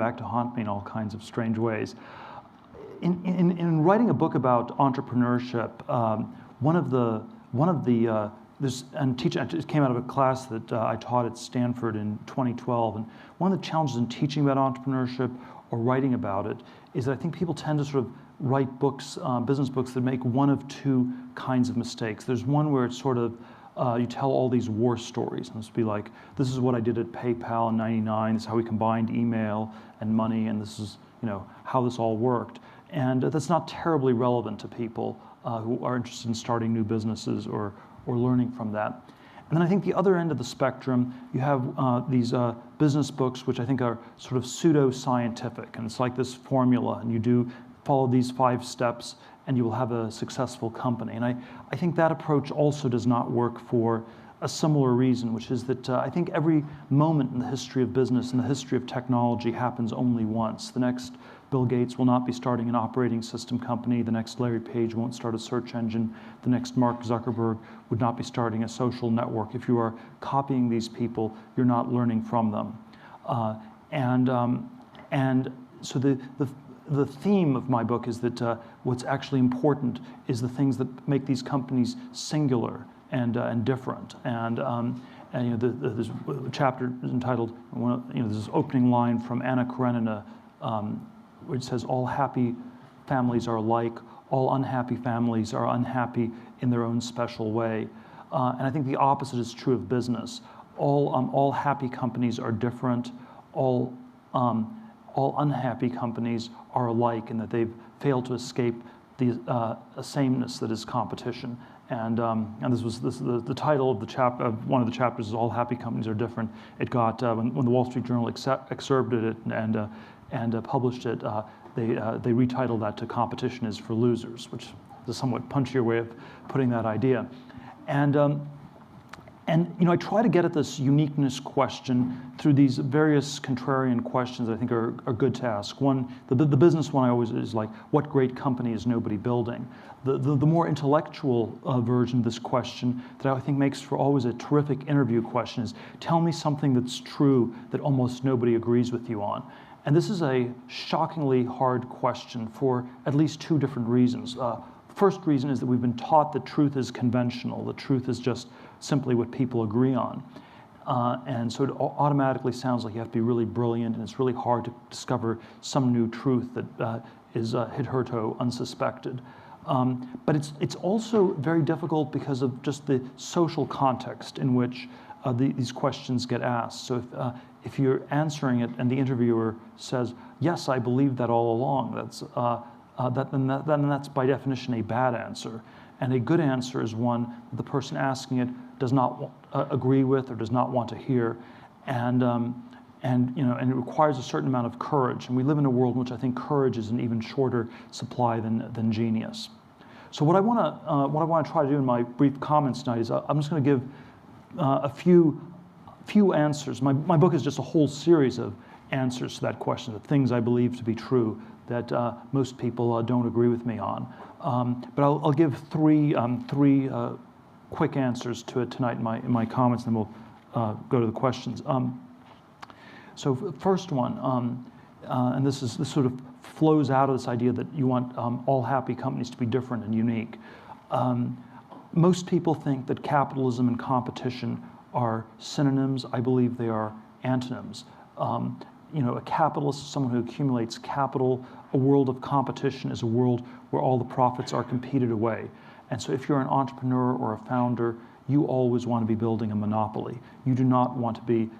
back to haunt me in all kinds of strange ways. In writing a book about entrepreneurship, it came out of a class that I taught at Stanford in 2012, and one of the challenges in teaching about entrepreneurship or writing about it is that I think people tend to sort of write books, business books that make one of two kinds of mistakes. There's one where it's sort of you tell all these war stories, and it's be like, this is what I did at PayPal in '99. This is how we combined email and money, and this is how this all worked. And that's not terribly relevant to people who are interested in starting new businesses or learning from that. And then I think the other end of the spectrum, you have these business books which I think are sort of pseudo-scientific, and it's like this formula, and you do follow these 5 steps and you will have a successful company. And I think that approach also does not work for a similar reason, which is that I think every moment in the history of business and the history of technology happens only once. The next Bill Gates will not be starting an operating system company. The next Larry Page won't start a search engine. The next Mark Zuckerberg would not be starting a social network. If you are copying these people, you're not learning from them. And so the theme of my book is that what's actually important is the things that make these companies singular and different. There's a chapter entitled, there's this opening line from Anna Karenina, which says, all happy families are alike, all unhappy families are unhappy in their own special way. And I think the opposite is true of business. All happy companies are different, all unhappy companies are alike in that they've failed to escape the sameness that is competition. And the title of the chapter, of one of the chapters is "All Happy Companies Are Different." It got when the Wall Street Journal excerpted it and published it, they retitled that to "Competition is for Losers," which is a somewhat punchier way of putting that idea. And I try to get at this uniqueness question through these various contrarian questions that I think are good to ask. One, the business one I always is like, what great company is nobody building? The more intellectual version of this question that I think makes for always a terrific interview question is, tell me something that's true that almost nobody agrees with you on. And this is a shockingly hard question for at least 2 different reasons. First reason is that we've been taught that truth is conventional. The truth is just simply what people agree on. And so it automatically sounds like you have to be really brilliant, and it's really hard to discover some new truth that is hitherto unsuspected. But it's also very difficult because of just the social context in which these questions get asked. So if you're answering it and the interviewer says, yes, I believed that all along, then that's by definition a bad answer. And a good answer is one that the person asking it does not agree with or does not want to hear, and it requires a certain amount of courage. And we live in a world in which I think courage is an even shorter supply than genius. So what I want to try to do in my brief comments tonight is I'm just going to give a few answers. My book is just a whole series of answers to that question, the things I believe to be true that most people don't agree with me on. But I'll give three quick answers to it tonight in my comments, and then we'll go to the questions. So first one, and this sort of flows out of this idea that you want all happy companies to be different and unique. Most people think that capitalism and competition are synonyms. I believe they are antonyms. A capitalist is someone who accumulates capital. A world of competition is a world where all the profits are competed away. And so if you're an entrepreneur or a founder, you always want to be building a monopoly. You do not want to be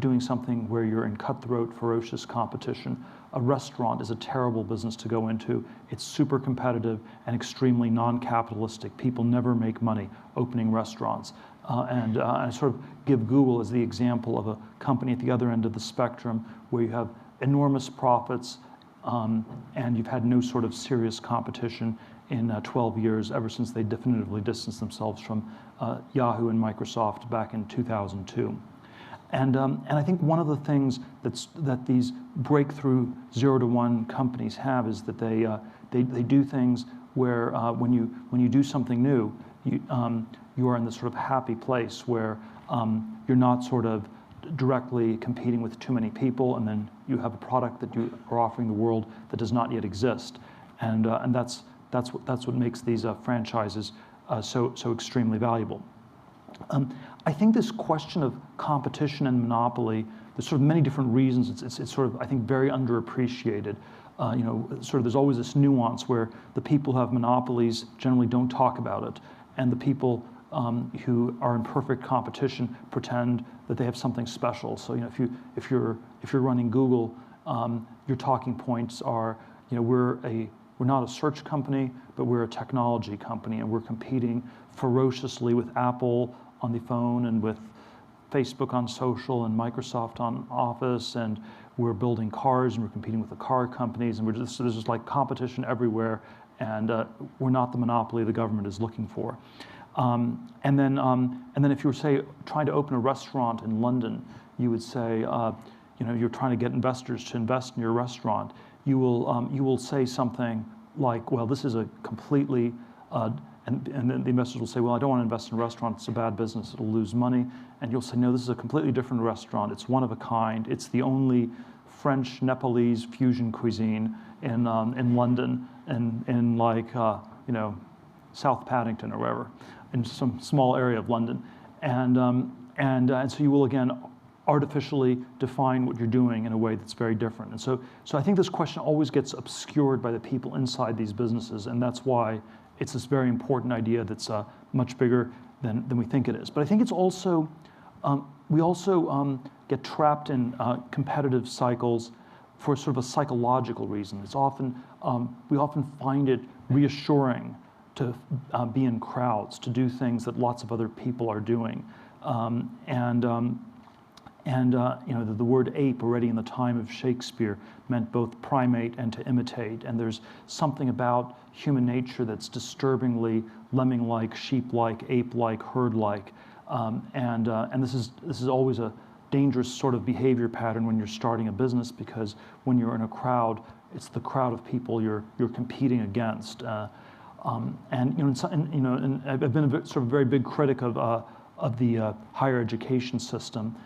doing something where you're in cutthroat, ferocious competition. A restaurant is a terrible business to go into. It's super competitive and extremely non-capitalistic. People never make money opening restaurants. And I sort of give Google as the example of a company at the other end of the spectrum where you have enormous profits and you've had no sort of serious competition in 12 years, ever since they definitively distanced themselves from Yahoo and Microsoft back in 2002. And I think one of the things that these breakthrough 0 to 1 companies have is that they do things where when you do something new, you are in this sort of happy place where you're not sort of directly competing with too many people, and then you have a product that you are offering the world that does not yet exist, and that's what makes these franchises so extremely valuable. I think this question of competition and monopoly, there's sort of many different reasons. It's sort of, I think, very underappreciated. Sort of there's always this nuance where the people who have monopolies generally don't talk about it, and the people who are in perfect competition pretend that they have something special. So if you're running Google, your talking points are, we're not a search company, but we're a technology company, and we're competing ferociously with Apple on the phone and with Facebook on social and Microsoft on Office, and we're building cars and we're competing with the car companies, and there's just like competition everywhere, and we're not the monopoly the government is looking for. And then if you were, say, trying to open a restaurant in London, you would say, you're trying to get investors to invest in your restaurant. You will say something like, well, this is a completely, and then the investors will say, well, I don't want to invest in a restaurant. It's a bad business. It'll lose money. And you'll say, no, this is a completely different restaurant. It's one of a kind. It's the only French Nepalese fusion cuisine in London, and in like South Paddington or wherever, in some small area of London, and so you will again artificially define what you're doing in a way that's very different. And so I think this question always gets obscured by the people inside these businesses, and that's why it's this very important idea that's much bigger than we think it is. But I think it's also, we also get trapped in competitive cycles for sort of a psychological reason. It's often, we often find it reassuring to be in crowds, to do things that lots of other people are doing. The word ape already in the time of Shakespeare meant both primate and to imitate. And there's something about human nature that's disturbingly lemming-like, sheep-like, ape-like, herd-like. And this is always a dangerous sort of behavior pattern when you're starting a business, because when you're in a crowd, it's the crowd of people you're competing against. And I've been a sort of very big critic of the higher education system,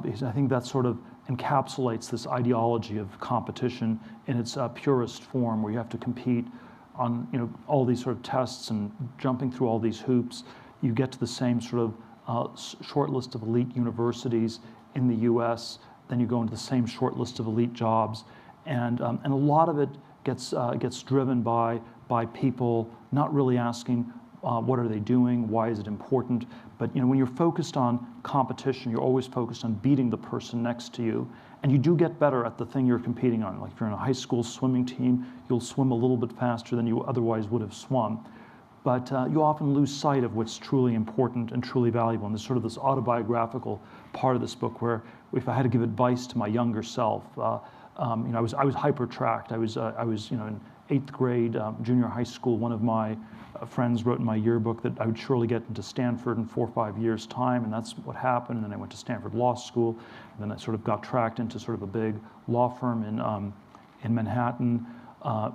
because I think that sort of encapsulates this ideology of competition in its purest form, where you have to compete on all these sort of tests and jumping through all these hoops. You get to the same sort of short list of elite universities in the U.S., then you go into the same short list of elite jobs, and a lot of it gets driven by people not really asking what are they doing, why is it important, but when you're focused on competition, you're always focused on beating the person next to you, and you do get better at the thing you're competing on. Like if you're in a high school swimming team, you'll swim a little bit faster than you otherwise would have swum, but you often lose sight of what's truly important and truly valuable. And there's sort of this autobiographical part of this book where, if I had to give advice to my younger self, I was hyper-tracked. I was in 8th grade, junior high school. One of my friends wrote in my yearbook that I would surely get into Stanford in 4 or 5 years' time, and that's what happened. And then I went to Stanford Law School, and then I sort of got tracked into sort of a big law firm in Manhattan,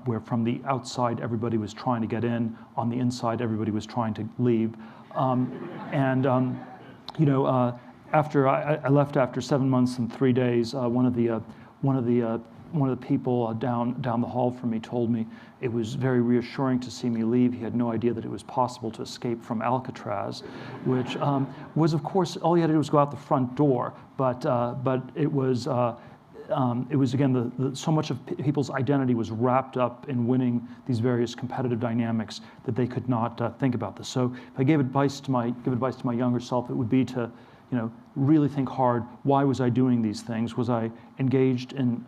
where from the outside everybody was trying to get in, on the inside everybody was trying to leave. After I left after 7 months and 3 days, one of the people down the hall from me told me it was very reassuring to see me leave. He had no idea that it was possible to escape from Alcatraz, which was, of course, all you had to do was go out the front door. But it was again, so much of people's identity was wrapped up in winning these various competitive dynamics that they could not think about this. So if I give advice to my younger self, it would be to really think hard. Why was I doing these things? Was I engaged in,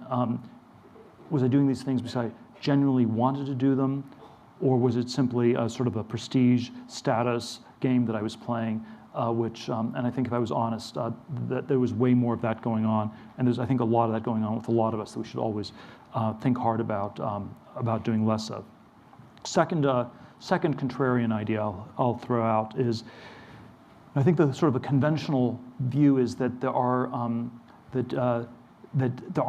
was I doing these things because I genuinely wanted to do them? Or was it simply a sort of a prestige status game that I was playing, and I think if I was honest, that there was way more of that going on. And there's, I think, a lot of that going on with a lot of us that we should always think hard about doing less of. Second contrarian idea I'll throw out is, I think the sort of a conventional view is that there are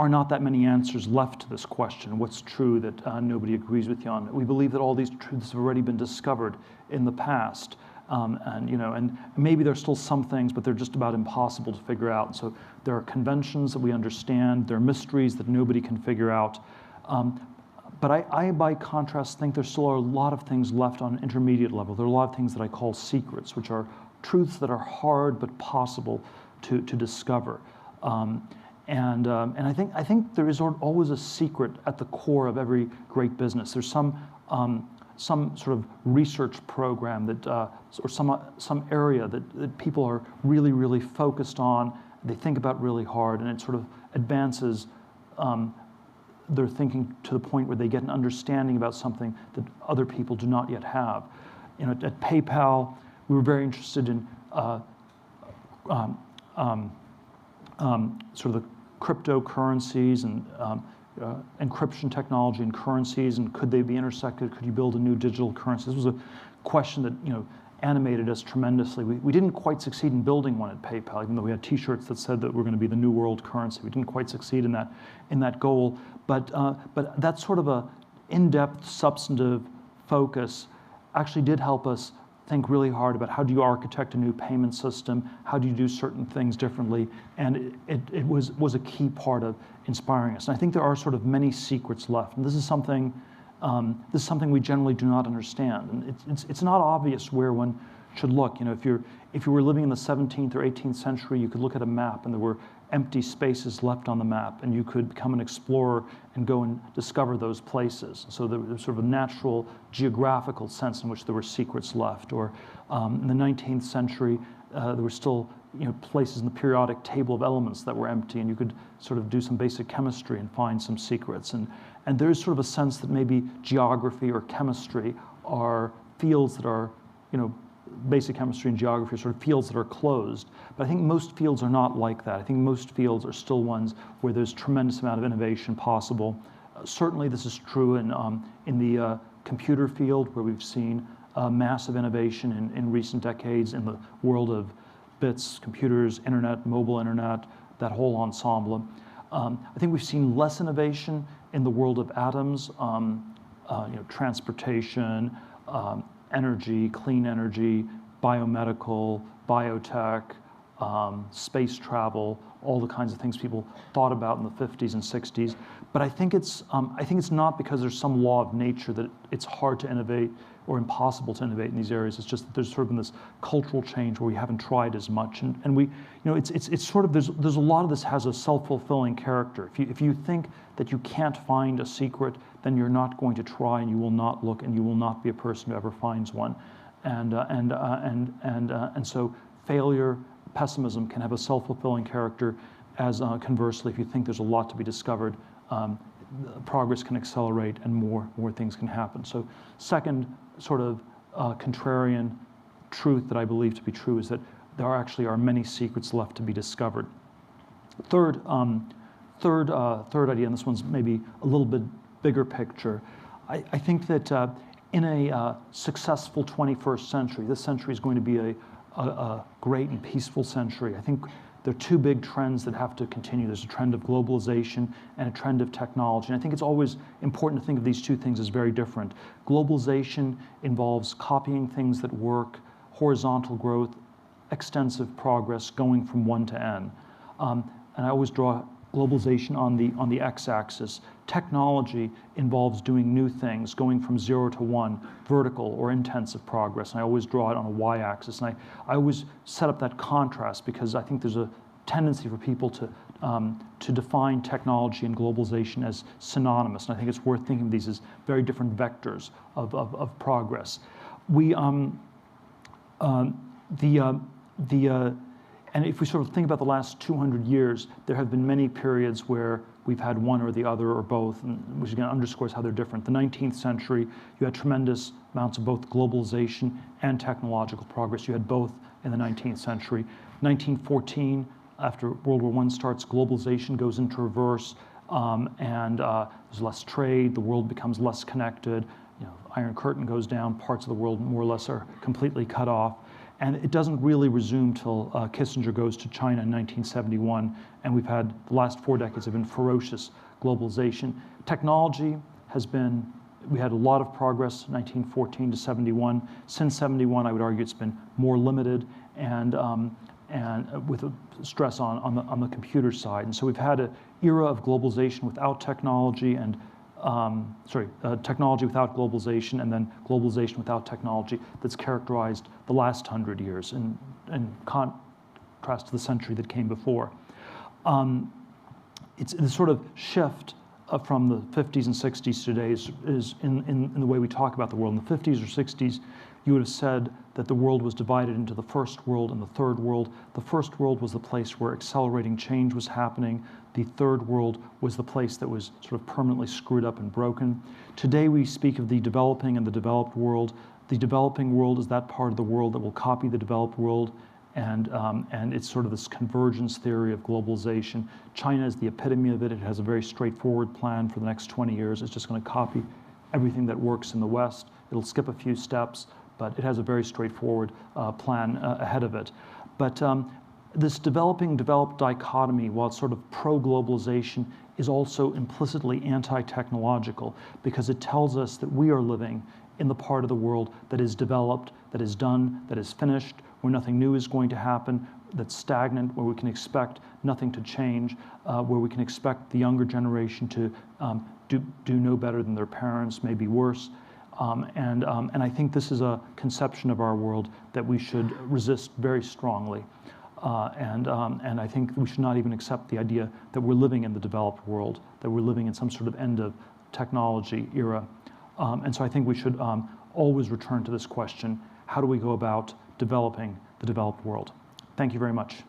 not that many answers left to this question. What's true that nobody agrees with you on? We believe that all these truths have already been discovered in the past, And maybe there's still some things, but they're just about impossible to figure out. And so there are conventions that we understand, there are mysteries that nobody can figure out. But I, by contrast, think there still are a lot of things left on an intermediate level. There are a lot of things that I call secrets, which are truths that are hard but possible to discover. And I think there is always a secret at the core of every great business. There's some sort of research program that, or some area that people are really, really focused on. They think about really hard, and it sort of advances their thinking to the point where they get an understanding about something that other people do not yet have. At PayPal, we were very interested in sort of the cryptocurrencies and encryption technology and currencies, and could they be intersected? Could you build a new digital currency? This was a question that animated us tremendously. We didn't quite succeed in building one at PayPal, even though we had T-shirts that said that we're going to be the new world currency. We didn't quite succeed in that goal. But that sort of a in-depth, substantive focus actually did help us think really hard about how do you architect a new payment system, how do you do certain things differently, and it was a key part of inspiring us. And I think there are sort of many secrets left, and this is something we generally do not understand, and it's not obvious where one should look. If you were living in the 17th or 18th century, you could look at a map and there were empty spaces left on the map, and you could become an explorer and go and discover those places. So there was sort of a natural geographical sense in which there were secrets left. Or in the 19th century, there were still places in the periodic table of elements that were empty, and you could sort of do some basic chemistry and find some secrets. And there's sort of a sense that maybe geography or chemistry are fields that are, basic chemistry and geography are sort of fields that are closed. But I think most fields are not like that. I think most fields are still ones where there's tremendous amount of innovation possible. Certainly this is true in the computer field, where we've seen massive innovation in recent decades in the world of bits, computers, internet, mobile internet, that whole ensemble. I think we've seen less innovation in the world of atoms, transportation, energy, clean energy, biomedical, biotech, space travel, all the kinds of things people thought about in the 50s and 60s. But I think it's not because there's some law of nature that it's hard to innovate or impossible to innovate in these areas. It's just that there's sort of been this cultural change where we haven't tried as much, and we, it's sort of there's a lot of this has a self-fulfilling character. If you think that you can't find a secret, then you're not going to try, and you will not look, and you will not be a person who ever finds one, and so failure, pessimism can have a self-fulfilling character. As conversely, if you think there's a lot to be discovered, progress can accelerate and more things can happen. So second sort of contrarian truth that I believe to be true is that there actually are many secrets left to be discovered. Third idea, and this one's maybe a little bit bigger picture. I think that in a successful 21st century, this century is going to be a great and peaceful century. I think there are two big trends that have to continue. There's a trend of globalization and a trend of technology. And I think it's always important to think of these two things as very different. Globalization involves copying things that work, horizontal growth, extensive progress, going from one to N. And I always draw globalization on the x-axis. Technology involves doing new things, going from 0 to 1, vertical or intensive progress. And I always draw it on a y-axis. And I always set up that contrast because I think there's a tendency for people to define technology and globalization as synonymous. And I think it's worth thinking of these as very different vectors of progress. And if we sort of think about the last 200 years, there have been many periods where we've had one or the other or both, which again underscores how they're different. The 19th century, you had tremendous amounts of both globalization and technological progress. You had both in the 19th century. 1914, after World War I starts, globalization goes into reverse, and there's less trade, the world becomes less connected, Iron Curtain goes down, parts of the world more or less are completely cut off. And it doesn't really resume till Kissinger goes to China in 1971, and we've had the last 4 decades have been ferocious globalization. Technology has been We had a lot of progress, 1914 to 71. Since 71, I would argue it's been more limited, and with a stress on the computer side. And so we've had an era of globalization without technology, and technology without globalization, and then globalization without technology that's characterized the last 100 years in contrast to the century that came before. It's the sort of shift from the 50s and 60s today is in the way we talk about the world. In the 50s or 60s, you would have said that the world was divided into the first world and the third world. The first world was the place where accelerating change was happening. The third world was the place that was sort of permanently screwed up and broken. Today we speak of the developing and the developed world. The developing world is that part of the world that will copy the developed world, and it's sort of this convergence theory of globalization. China is the epitome of it. It has a very straightforward plan for the next 20 years. It's just going to copy everything that works in the West. It'll skip a few steps, but it has a very straightforward plan ahead of it. But this developed dichotomy, while it's sort of pro-globalization, is also implicitly anti-technological, because it tells us that we are living in the part of the world that is developed, that is done, that is finished, where nothing new is going to happen, that's stagnant, where we can expect nothing to change, where we can expect the younger generation to do no better than their parents, maybe worse. And I think this is a conception of our world that we should resist very strongly. And I think we should not even accept the idea that we're living in the developed world, that we're living in some sort of end of technology era. And so I think we should always return to this question: how do we go about developing the developed world? Thank you very much.